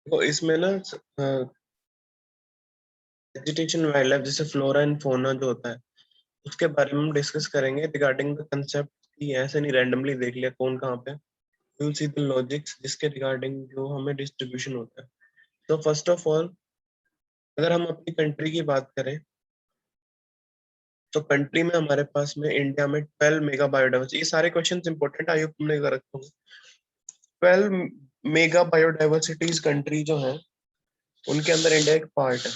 तो इसमें ना वेजिटेशन वाइल्ड लाइफ जैसे फ्लोरा एंड फौना जो होता है उसके बारे में हम डिस्कस करेंगे रिगार्डिंग द कंसेप्ट की। ऐसे नहीं रैंडमली देख लिया कौन कहाँ पे, you will see the logics जिसके रिगार्डिंग जो हमें डिस्ट्रीब्यूशन होता है। तो फर्स्ट ऑफ ऑल अगर हम अपनी कंट्री की बात करें तो कंट्री में हमारे पास में इंडिया में 12 मेगा बायोडाइवर्सिटी, ये सारे क्वेश्चंस इंपॉर्टेंट आई होप तुमने कर रखे होंगे। 12 मेगा बायोडाइवर्सिटीज कंट्री जो है उनके अंदर इंडिया एक पार्ट है।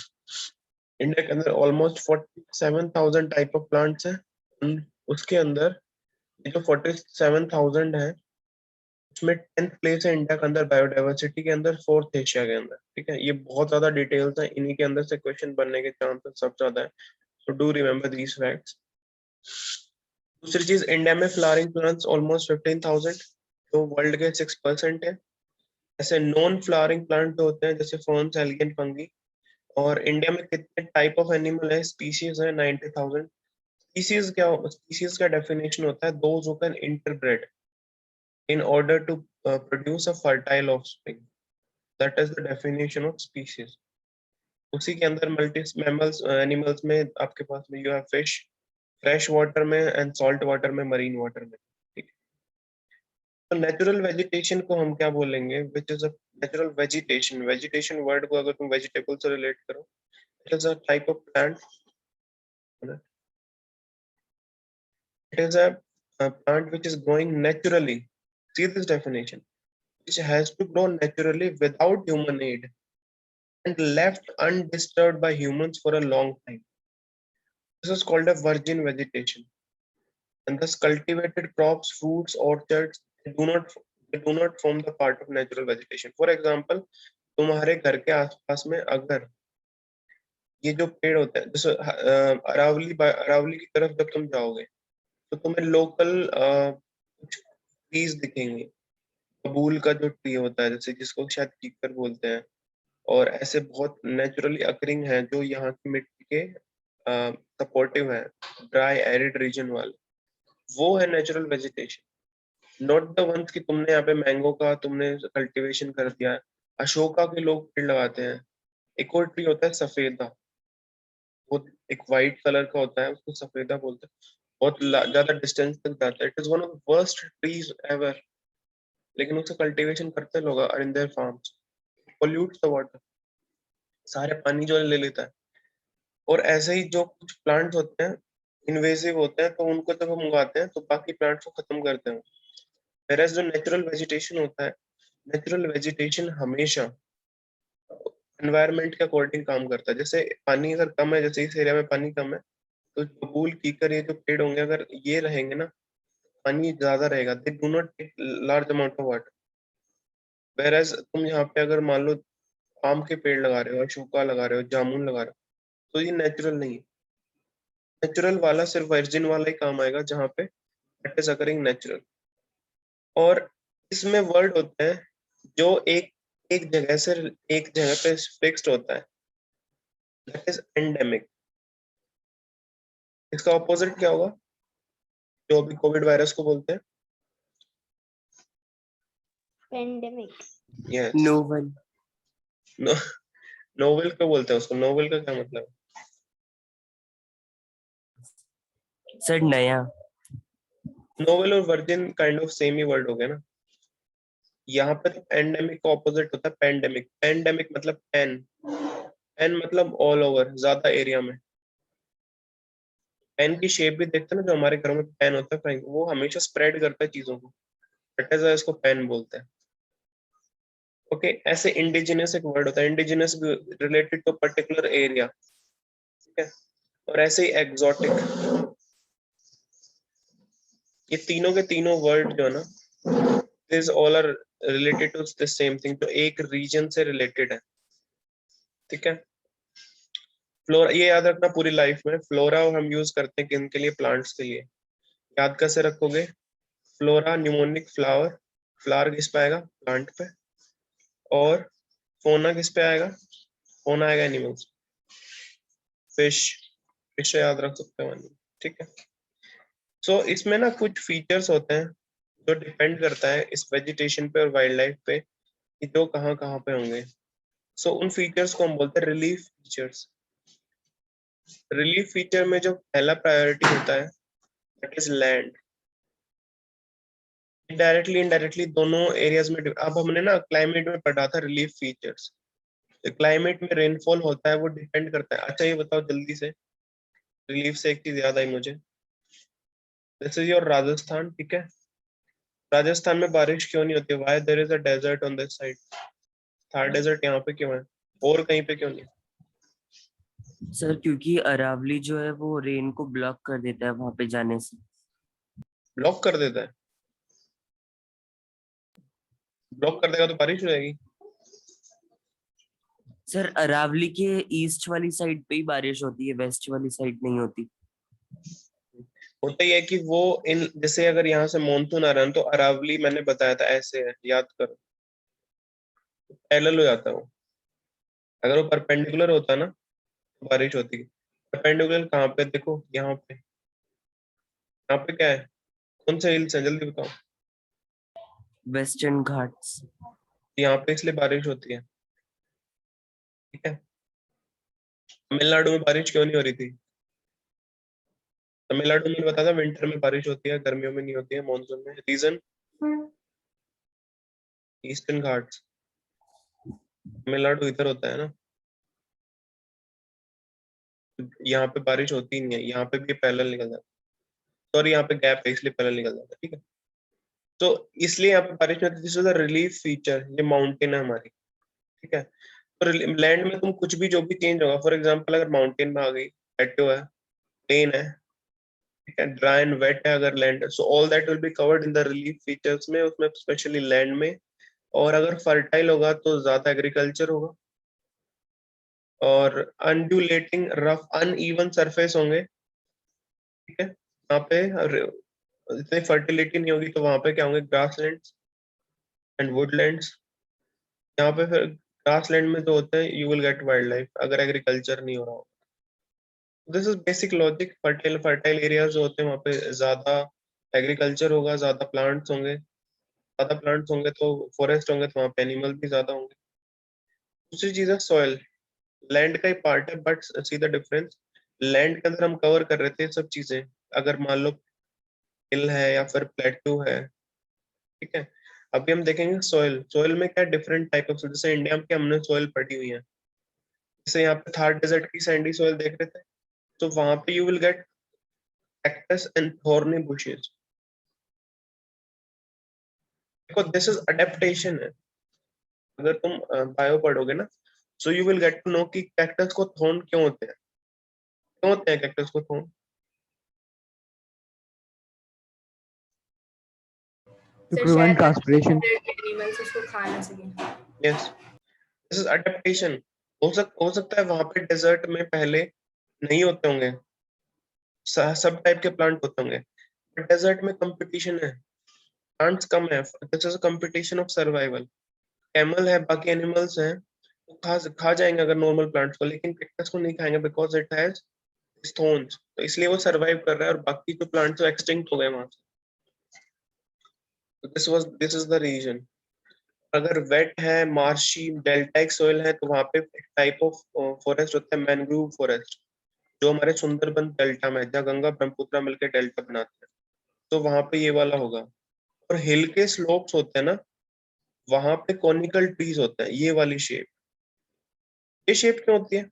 इंडिया के अंदर ऑलमोस्ट 47,000 टाइप ऑफ प्लांट्स हैं। उसके अंदर ये जो 47,000 है उसमें 10th प्लेस है इंडिया के अंदर बायोडाइवर्सिटी के अंदर, 4th एशिया के अंदर। ठीक है, ये बहुत ज्यादा डिटेल्स है, इन्हीं के अंदर से क्वेश्चन बनने के चांसेस सब ज्यादा है। So do remember these facts. दूसरी चीज, इंडिया में फ्लावरिंग प्लांट्स ऑलमोस्ट 15,000 जो वर्ल्ड के 6% है। ऐसे नॉन फ्लावरिंग प्लांट जो होते हैं जैसे फर्न्स, एलिगेंट फंगी। और इंडिया में कितने टाइप ऑफ एनिमल है, स्पीशीज है 90,000। स्पीशीज का डेफिनेशन होता है those who can interbreed in order to produce a fertile offspring, that is the definition of species. उसी के अंदर मल्टी मैमल्स एनिमल्स में आपके पास में you have fish fresh water में एंड सॉल्ट वाटर में, मरीन वाटर में। ठीक है, तो नेचुरल वेजिटेशन को हम क्या बोलेंगे, which is a natural vegetation. Vegetation word को अगर तुम वेजिटेबल से रिलेट करो, it is a type of plant, it is a plant which is growing naturally. See this definition, which has to grow naturally without human aid and left undisturbed by humans for a long time. This is called a virgin vegetation. And thus cultivated crops, fruits, orchards, they do not form the part of natural vegetation. For example, तुम्हारे घर के आसपास में अगर ये जो पेड़ होता है जैसे अरावली की तरफ जब तुम जाओगे तो तुम्हें लोकल कुछ ट्रीज दिखेंगे। बबूल का जो ट्री होता है जैसे जिसको शायद कीकर बोलते हैं, और ऐसे बहुत नेचुरली अकरिंग है जो यहाँ की मिट्टी के सपोर्टिव है, ड्राई एरिड रीजन वाले, वो है natural vegetation. Not the ones कि तुमने यहाँ पे मैंगो का तुमने कल्टीवेशन कर दिया है। अशोका के लोग पेड़ लगाते हैं। एक और ट्री होता है सफेदा, वो एक वाइट कलर का होता है, उसको सफेदा बोलते हैं। बहुत ज्यादा डिस्टेंस तक जाता है, it is one of the worst trees ever, लेकिन उसका कल्टीवेशन करते हैं लोग in their farms. Pollutes the water, सारे पानी जो ले लेता है। और ऐसे ही जो कुछ प्लांट्स होते हैं इन्वेसिव होते हैं, तो उनको जब हम उगाते हैं तो बाकी प्लांट्स को खत्म करते हैं। whereas जो नेचुरल वेजिटेशन होता है, नेचुरल वेजिटेशन हमेशा एनवायरनमेंट के अकॉर्डिंग काम करता है। जैसे पानी अगर कम है, जैसे इस एरिया में पानी कम है, तो बबूल कीकर ये जो पेड़ होंगे अगर ये रहेंगे ना, पानी ज्यादा रहेगा, they do not take large amount of water. Whereas तुम यहाँ पे अगर मान लो आम के पेड़ लगा रहे हो, अशोका लगा रहे हो, जामुन लगा रहे हो, तो ये नेचुरल नहीं है। नेचुरल वाला सिर्फ वर्जिन वाला ही काम आएगा जहाँ पे दैट इज अकरिंग नेचुरल। और इसमें वर्ड होते हैं जो एक जगह से एक जगह पे फिक्स्ड होता है, दैट इज एंडेमिक। इसका ऑपोजिट क्या होगा, जो अभी कोविड वायरस को बोलते हैं? पेंडेमिक। Yes, novel. नोवेल को बोलते हैं उसको। नोवेल का क्या मतलब है? सर नया। नोवेल और virgin kind of same he word हो गया ना। यहाँ पे तो एंडेमिक का ऑपोजिट होता है पेंडेमिक। पेंडेमिक मतलब पेन, पेन मतलब ऑल ओवर, ज्यादा एरिया में। पेन की शेप भी देखते हैं ना, जो हमारे घरों में पेन होता है वो हमेशा स्प्रेड करता है चीजों को, दैट इज इसको पेन बोलते हैं। ओके, ऐसे इंडिजिनस एक वर्ड होता है, indigenous related to particular area. ठीक है, और ऐसे ही एग्जॉटिक। ये तीनों के तीनों वर्ड जो है ना, this all are related to the same thing, तो एक रीजन से रिलेटेड है। ठीक है, फ्लोरा ये याद रखना पूरी लाइफ में, फ्लोरा हम यूज करते हैं किन के लिए, प्लांट्स के लिए। याद कैसे रखोगे, फ्लोरा न्यूमोनिक फ्लावर, फ्लावर किस पे आएगा, प्लांट पे। और फोना किस पे आएगा, फोना आएगा एनिमल्स, फिश, फिश याद रख सकते हो। ठीक है, सो इसमें ना कुछ फीचर्स होते हैं जो डिपेंड करता है इस वेजिटेशन पे और वाइल्ड लाइफ पे कि जो कहाँ कहाँ पे होंगे। सो उन फीचर्स को हम बोलते हैं रिलीफ फीचर्स। रिलीफ फीचर में जो पहला प्रायोरिटी होता है दैट इज लैंड। इनडायरेक्टली दोनों एरियाज में अब हमने ना क्लाइमेट में पढ़ा था रिलीफ फीचर्स। क्लाइमेट में रेनफॉल होता है वो डिपेंड करता है। अच्छा ये बताओ जल्दी से, रिलीफ से एक चीज याद आई मुझे। दिस इज योर राजस्थान, ठीक है। राजस्थान में बारिश क्यों नहीं होती? Why there is a desert on this side? Thar desert यहाँ पे क्यों है और कहीं पे क्यों नहीं? सर क्योंकि अरावली जो है वो रेन को ब्लॉक कर देता है वहां पे जाने से। ब्लॉक कर देता है? ब्लॉक कर देगा तो बारिश हो जाएगी। सर अरावली के ईस्ट वाली साइड पे ही बारिश होती है, वेस्ट वाली साइड नहीं होती। होता ही है कि वो इन जैसे अगर यहाँ से मानसून आ रहा है तो अरावली मैंने बताया था ऐसे है, याद करो, पैरेलल हो जाता है वो। अगर वो परपेंडिकुलर होता ना तो बारिश होती है। परपेंडिकुलर कहाँ पे? देखो यहाँ पे, यहाँ पे क्या है? कौन से हिल्स है जल्दी बताओ। वेस्टर्न घाट्स। यहाँ पे इसलिए बारिश होती है, ठीक है। तमिलनाडु में बारिश क्यों नहीं हो रही थी? तमिलनाडु में बताया था विंटर में बारिश होती है, गर्मियों में नहीं होती है, मानसून में। रीजन? ईस्टर्न घाट्स। तमिलनाडु इधर होता है ना, यहाँ पे बारिश होती नहीं है। यहाँ पे भी पैरेलल निकल जाता है, सॉरी यहाँ पे गैप है इसलिए पैरेलल निकल जाता है, ठीक है। तो इसलिए यहाँ पे बारिश नहीं होती। This is the relief feature. ये माउंटेन है हमारी, ठीक है। तो लैंड में तुम कुछ भी जो भी चेंज होगा, फॉर एग्जाम्पल अगर माउंटेन में आ गई, प्लेटो है, प्लेन है, ठीक है, ड्राई एंड वेट है अगर land, so all that will be covered in the relief features में, उसमें स्पेशली लैंड में। और अगर फर्टाइल होगा तो ज्यादा एग्रीकल्चर होगा, और अनड्यूलेटिंग रफ अनइवन सरफेस होंगे, ठीक है। यहाँ पे इतनी फर्टिलिटी नहीं होगी तो वहां पे क्या होंगे? Grasslands and Woodlands. यहाँ पे फिर ग्रासलैंड में जो होते हैं you will gate wild life अगर एग्रीकल्चर नहीं हो रहा हो। This is basic logic. Fertile fertile areas जो होते हैं वहाँ पे ज्यादा एग्रीकल्चर होगा, ज्यादा प्लांट्स होंगे। ज्यादा प्लांट्स होंगे तो फॉरेस्ट होंगे तो वहाँ पे एनिमल भी ज्यादा होंगे। दूसरी चीज है सॉइल। लैंड का ही पार्ट है but see the difference. Land के अंदर हम कवर कर रहे थे सब चीजें। अगर मान लो हिल है या फिर प्लेट्यू है, ठीक है। अभी हम देखेंगे सॉइल। सॉइल में क्या डिफरेंट टाइप ऑफ, जैसे इंडिया में हमने सॉइल पढ़ी हुई है। जैसे यहाँ पे थार डेजर्ट की सैंडी सॉइल देख रहे थे, तो वहां पे you will get cactus and thorny bushes. देखो दिस इज अडेप्टेशन है। अगर तुम बायो पढ़ोगे ना, so you will get to know कि कैक्टस को थॉर्न क्यों होते हैं। क्यों होते हैं कैक्टस को थॉर्न? to सर prevent शायद transpiration. एनिमल्स उसको खा ना सके। Yes, this is adaptation. हो सकता है वहां पे डेजर्ट में पहले नहीं होते होंगे, सब टाइप के प्लांट होते होंगे, बट डेजर्ट में कंपटीशन है, प्लांट्स कम है। This is competition of survival. Camel है, बाकी एनिमल्स हैं, वो खा जाएंगे अगर नॉर्मल प्लांट्स को, लेकिन कैक्टस को नहीं खाएंगे बिकॉज इट हैज थॉर्न्स। तो इसलिए वो सरवाइव कर रहा है और बाकी जो प्लांट्स एक्सटिंक्ट हो गए वहां से। This is the reason. अगर वेट है, मार्शी डेल्टाइक सोइल है, तो वहां पे टाइप ऑफ फॉरेस्ट होता है मैनग्रोव फॉरेस्ट, जो हमारे सुंदरबन डेल्टा में है, जहाँ गंगा ब्रह्मपुत्र मिलकर डेल्टा बनाते हैं, तो वहां पे ये वाला होगा। और हिल के स्लोप्स होते हैं ना, वहां पे कॉनिकल ट्रीज होते हैं, ये वाली शेप। ये शेप क्यों होती है?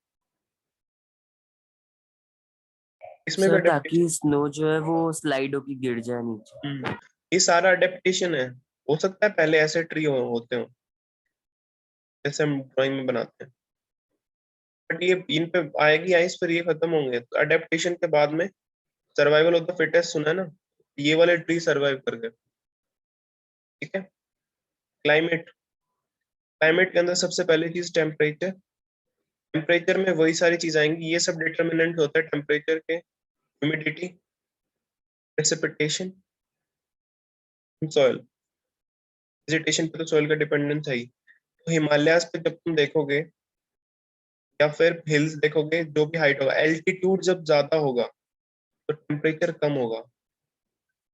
इसमें भी सर ताकि अडेप्टेशन। स्नो जो है वो स्लाइड होके गिर जाए नीचे। ये सारा अडेप्टेशन है। हो सकता है पहले ऐसे ट्री होते हो जैसे हम ड्राइंग में बनाते हैं, बट ये इन पे आएगी आइस, फिर ये खत्म होंगे। तो अडेप्टेशन के बाद में सर्वाइवल ऑफ द फिटेस्ट सुना है ना, ये वाले ट्री सर्वाइव कर गए, ठीक है। क्लाइमेट। क्लाइमेट के अंदर सबसे पहली चीज टेम्परेचर। टेम्परेचर में वही सारी चीज आएंगी, ये सब डिटर्मिनेंट होता है टेम्परेचर के। Humidity, precipitation, soil. वेजिटेशन पे तो सॉइल का डिपेंडेंस है ही। तो हिमालयाज पे जब तुम देखोगे या फिर हिल्स देखोगे, जो भी हाइट होगा, एल्टीट्यूड जब ज्यादा होगा तो टेम्परेचर कम होगा।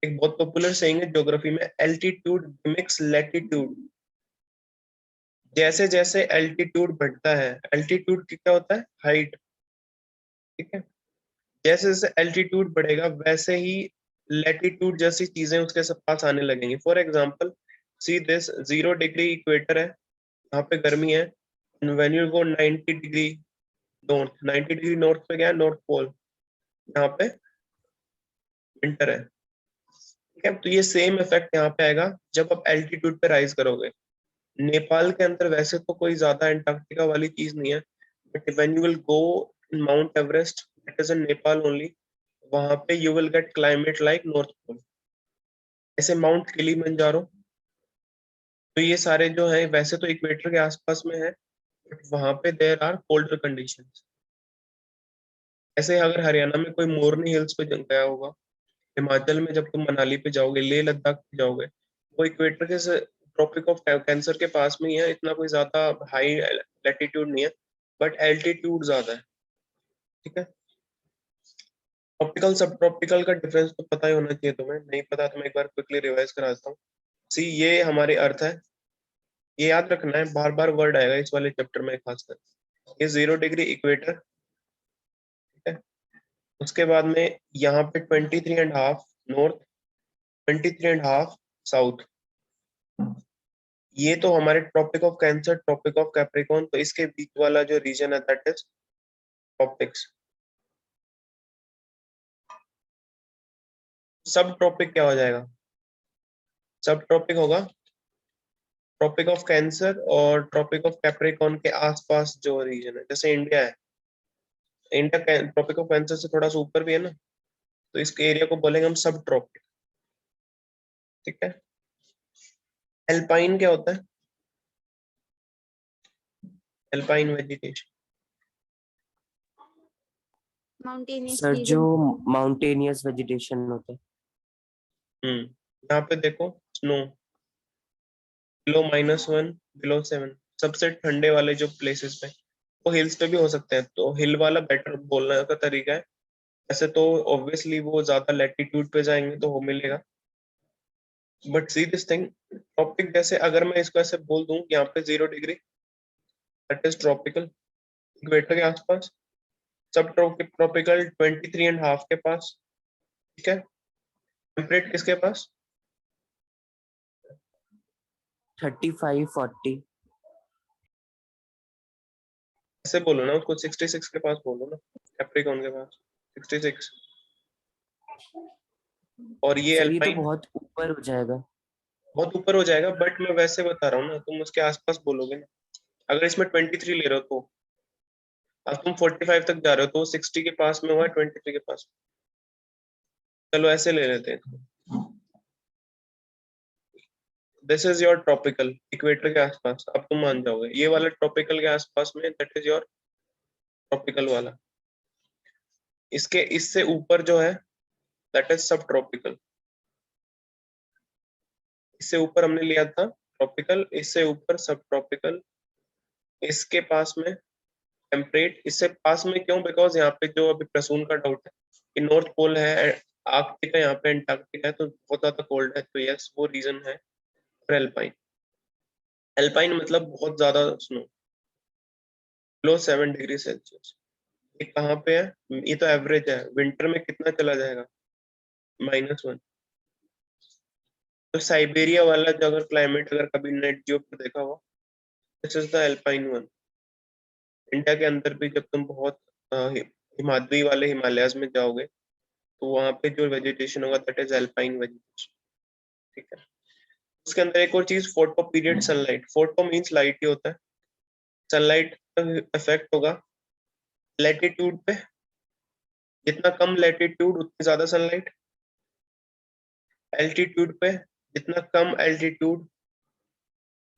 एक बहुत पॉपुलर सेइंग है ज्योग्राफी में, एल्टीट्यूड मिमिक्स लैटिट्यूड। जैसे जैसे एल्टीट्यूड बढ़ता है, एल्टीट्यूड क्या होता है, हाइट, ठीक है, जैसे जैसे एल्टीट्यूड बढ़ेगा वैसे ही लैटिट्यूड जैसी चीजें उसके सब पास आने लगेंगी। For example see this 0 degree equator है, यहाँ पे गर्मी है, when you go 90 degree north, 90 degree north पे क्या है, नॉर्थ पोल, यहाँ पे विंटर है, ठीक है। तो ये सेम इफेक्ट यहाँ पे आएगा जब आप एल्टीट्यूड पे राइज करोगे। नेपाल के अंदर वैसे तो कोई ज्यादा एंटार्क्टिका वाली चीज नहीं है, but when you will go in Mount Everest, it is in Nepal only, वहां पे you will get climate like North Pole. ऐसे माउंट किलिमंजारो, तो ये सारे जो है वैसे तो इक्वेटर के आसपास में है, बट वहां पे देयर आर कोल्डर कंडीशंस। ऐसे अगर हरियाणा में कोई मोरनी हिल्स पे गया होगा, हिमाचल में जब तुम मनाली पे जाओगे, लेह लद्दाख पे जाओगे, वो इक्वेटर के ट्रॉपिक ऑफ कैंसर के पास में ही है, इतना कोई ज्यादा हाई लैटिट्यूड नहीं है, बट एल्टीट्यूड ज्यादा है, ठीक है। ट्रॉपिकल सब ट्रॉपिकल का डिफरेंस तो पता ही होना चाहिए तुम्हें, नहीं पता तो मैं एक बार क्विकली रिवाइज करा देता हूँ। सी ये हमारे अर्थ है, ये याद रखना है, बार बार वर्ड आएगा इस वाले चैप्टर में खासकर। ये 0 डिग्री इक्वेटर, ठीक है। उसके बाद में यहाँ पे 23.5 नॉर्थ, 23.5 साउथ, ये तो हमारे Tropic of Cancer, Tropic of Capricorn, तो इसके बीच वाला जो रीजन है दैट इज ट्रॉपिक्स। सब ट्रॉपिक क्या हो जाएगा, सब ट्रॉपिक होगा ट्रॉपिक ऑफ कैंसर और ट्रॉपिक ऑफ कैप्रिकॉर्न के आसपास जो रीजन है, जैसे इंडिया है, इंडिया ट्रॉपिक ऑफ कैंसर से थोड़ा सा ऊपर भी है ना, तो इसके एरिया को बोलेंगे हम सब ट्रॉपिक, ठीक है। एल्पाइन क्या होता है, एल्पाइन वेजिटेशन, Mountainous सर जो region. माउंटेनियस वेजिटेशन होता है। यहाँ पे देखो स्नो बिलो -1, बिलो 7, सबसे ठंडे वाले जो प्लेसेस पे, वो हिल्स पे भी हो सकते हैं, तो हिल वाला बेटर बोलने का तरीका है। ऐसे तो ऑब्वियसली वो ज्यादा लैटिट्यूड पे जाएंगे तो वो मिलेगा, but see this thing, tropic जैसे अगर मैं इसको ऐसे बोल दूं, यहाँ पे 0 degree that is tropical, equator के आसपास, सब ट्रॉपिकल 23.5 के पास, ठीक है। टेम्परेट किसके पास, 35-40। ऐसे बोलो ना उसको, 66 के पास बोलो ना, कैप्रिकॉर्न के पास 66, और ये सर ये तो एल्पाइन बहुत ऊपर हो जाएगा। बहुत ऊपर हो जाएगा, बट मैं वैसे बता रहा हूँ ना, तुम उसके आसपास बोलोगे ना। अगर इसमें 23 ले रहे हो तो अब तुम 45 तक जा रहे हो, तो 60 के पास में हुआ, 23 के पास। चलो ऐसे ले लेते हैं, this is your tropical, equator के आसपास, अब तुम मान जाओगे ये वाला ट्रॉपिकल के आसपास में, दैट इज योर ट्रॉपिकल वाला। इसके इससे ऊपर जो है दैट इज सब ट्रॉपिकल, इससे ऊपर हमने लिया था ट्रॉपिकल, इससे ऊपर सब ट्रॉपिकल, इसके पास में टेम्परेट, इससे पास में क्यों, बिकॉज यहाँ पे जो अभी प्रसून का डाउट है कि नॉर्थ पोल है, आर्कटिक है, यहाँ पे एंटार्क्टिक है, तो बहुत ज्यादा कोल्ड है, तो यस वो रीजन है। और एल्पाइन, एल्पाइन मतलब बहुत ज्यादा स्नो, लो 7 डिग्री सेल्सियस। ये कहाँ पे है, ये तो एवरेज है, विंटर में कितना चला जाएगा, -1। तो साइबेरिया वाला जो अगर क्लाइमेट अगर कभी नेट जियो पर देखा हुआ, this is the alpine one. India के अंदर भी जब तुम बहुत हिमाद्री वाले हिमालयाज में जाओगे, तो वहां पे जो वेजिटेशन होगा दैट इज एल्पाइन वेजिटेशन, ठीक है। उसके अंदर एक और चीज, photo period sunlight, photo means light ही होता है, सनलाइट का इफेक्ट होगा लैटिट्यूड पे, जितना कम लैटिट्यूड उतनी ज्यादा सनलाइट, एल्टीट्यूड पे जितना कम एल्टीट्यूड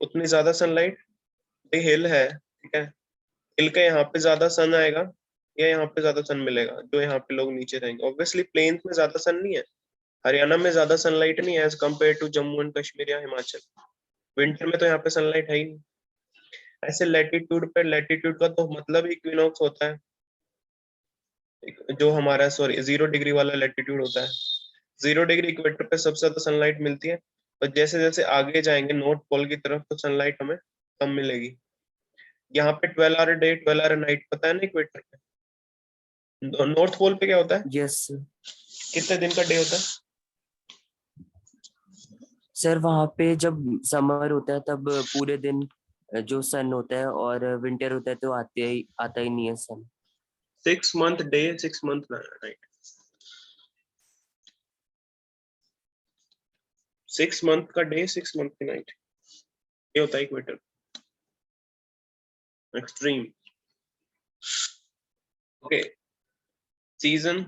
उतनी ज्यादा सनलाइट। हिल है, ठीक है, हिल के यहाँ पे ज्यादा सन आएगा या यहाँ पे ज्यादा सन मिलेगा, जो यहाँ पे लोग नीचे रहेंगे। ऑब्वियसली प्लेन्स में ज्यादा सन नहीं है, हरियाणा में ज्यादा सनलाइट नहीं है as compare to Jammu and Kashmir या हिमाचल, विंटर में तो यहाँ पे सनलाइट है ही नहीं। ऐसे लैटिट्यूड पे, लैटिट्यूड का तो मतलब इक्विनॉक्स होता है, जो हमारा सॉरी 0 डिग्री वाला लैटिट्यूड होता है। 0 डिग्री इक्वेटर पे सबसे ज्यादा सनलाइट मिलती है, और जैसे जैसे आगे जाएंगे नॉर्थ पोल की तरफ, तो सनलाइट हमें कम मिलेगी। यहाँ पे 12 आवर डे 12 आवर नाइट पता है ना इक्वेटर पे। नॉर्थ पोल पे क्या होता है, यस सर। कितने दिन का डे होता है? सर वहाँ पे जब समर होता है तब पूरे दिन जो सन होता है, और विंटर होता है तो आता ही नहीं है सन। 6 month day 6 month night, 6 month का डे 6 मंथ की नाइट, ये होता है equator extreme. Okay, season,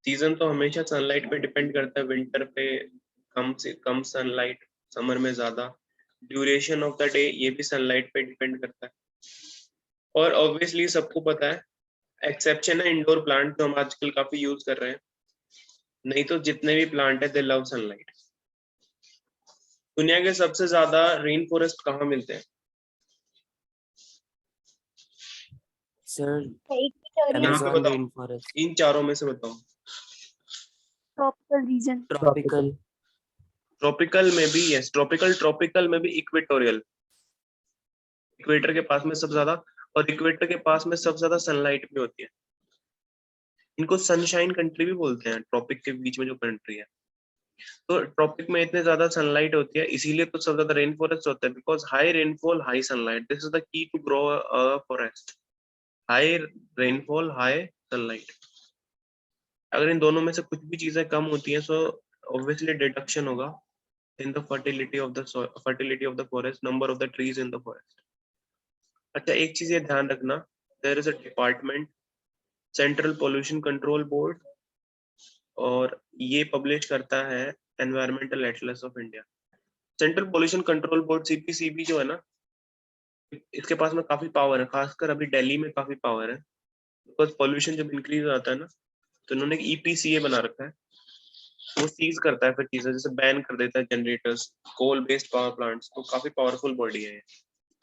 season तो हमेशा सनलाइट पे डिपेंड करता है। विंटर पे कम से कम सनलाइट, समर में ज्यादा। ड्यूरेशन ऑफ द डे ये भी सनलाइट पे डिपेंड करता है। और ऑब्वियसली सबको पता है, एक्सेप्शन है इंडोर प्लांट जो हम आजकल काफी यूज कर रहे हैं, नहीं तो जितने भी प्लांट है दे लव सनलाइट। दुनिया के सबसे ज्यादा रेन फॉरेस्ट कहाँ मिलते हैं? सर इक्वेटोरियल यहाँ पे अमेज़न बताओ, रेन फॉरेस्ट। इन चारों में से बताओ। Tropical region. ट्रॉपिकल। ट्रॉपिकल में भी, यस ट्रॉपिकल, ट्रॉपिकल में भी इक्वेटोरियल, इक्वेटर के पास में सबसे ज्यादा, और इक्वेटर के पास में सबसे ज्यादा सनलाइट भी होती है। इनको सनशाइन कंट्री भी बोलते हैं, ट्रॉपिक के बीच में जो कंट्री है। तो ट्रॉपिक में इतने ज्यादा सनलाइट होती है, इसीलिए तो सबसे ज्यादा रेन फॉरेस्ट होता है, because high rainfall high sunlight, this is the key to grow a forest. High rainfall high sunlight. अगर इन दोनों में से कुछ भी चीजें कम होती हैं, सो ऑब्वियसली डिडक्शन होगा in the fertility of the soil, fertility of the forest, number of the trees in the forest. अच्छा, एक चीज ये ध्यान रखना, there is a department, Central Pollution Control Board, और ये पब्लिश करता है Environmental Atlas of India. Central Pollution Control Board CPCB जो है ना, इसके पास में काफी पावर है, खासकर अभी दिल्ली में काफी पावर है, बिकॉज पॉल्यूशन जब इंक्रीज आता है ना, तो इन्होंने एक EPCA बना रखा है, वो सीज करता है फिर चीजें, जैसे बैन कर देता है generators, coal based power plants. तो काफी पावरफुल बॉडी है ये।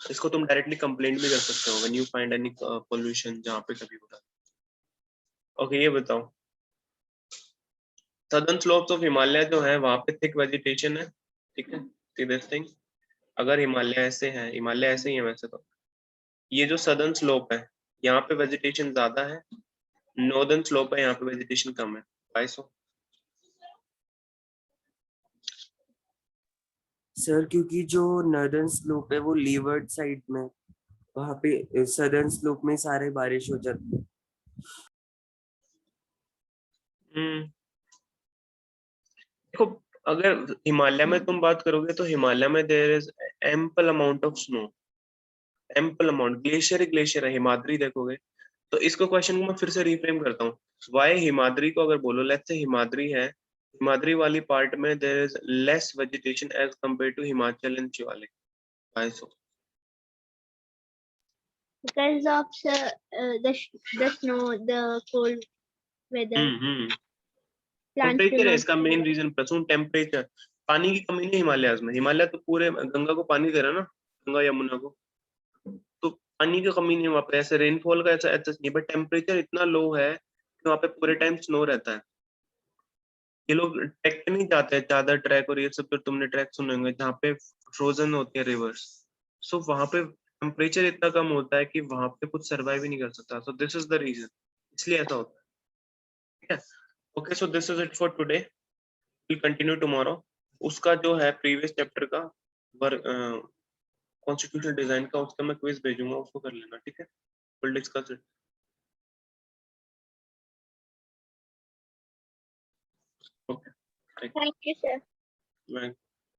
इसको तुम डायरेक्टली कंप्लेंट भी कर सकते हो when you find any pollution जहाँ पे कभी हो रहा है। ओके, ये बताओ, सदर्न स्लोप्स ऑफ हिमालय जो है वहां पे थिक वेजिटेशन है, ठीक है, सी दिस थिंग। अगर हिमालय ऐसे है, हिमालय ऐसे ही है वैसे तो, ये जो सदर्न स्लोप है यहाँ पे वेजिटेशन ज्यादा है, नॉर्दर्न स्लोप है यहाँ पे वेजिटेशन कम है। Why so? सर क्योंकि जो नॉर्दर्न स्लोप है वो लीवर्ड साइड में, वहां पे सदर्न स्लोप में सारे बारिश हो जाती है। देखो, अगर हिमालय में तुम बात करोगे तो हिमालय में there is ample amount of snow, ample amount, glacier ही ग्लेशियर है। हिमाद्री देखोगे तो, इसको क्वेश्चन को मैं फिर से रिफ्रेम करता हूँ, वाई हिमाद्री को अगर बोलो, लेट्स से हिमाद्री है, हिमाद्री वाली पार्ट में there is less vegetation as compare to Himachal and Shivalik. Why so? Because of the snow, the cold weather, plants do temperature है not इसका grow. Main reason, plus temperature. पानी की कमी नहीं हिमालय में, हिमालय तो पूरे गंगा को पानी दे रहा है ना, गंगा यमुना को, तो पानी की कमी नहीं वहाँ पे, ऐसे रेनफॉल का ऐसा ऐसा नहीं, बट टेम्परेचर इतना लो है कि वहाँ पे पूरे टाइम स्नो रहता है। ये लोग ट्रैक पे नहीं जाते हैं, चादर ट्रैक और ये सब, तो तुमने ट्रैक सुने होंगे जहाँ पे फ्रोजन होती है रिवर्स, सो वहाँ पे टेम्परेचर इतना कम होता है कि वहाँ पे कुछ सर्वाइव ही नहीं कर सकता। So this is the reason, इसलिए ऐसा होता है, ठीक है। Okay, so this is it for today, will continue tomorrow. उसका जो है प्रीवियस चैप्टर का वर्क, कॉन्स्टिट्यूशनल डिजाइन का, उसका मैं क्विज भेजूंगा, उसको कर लेना, ठीक है, will discuss it. Okay, Thank you, sir. मैं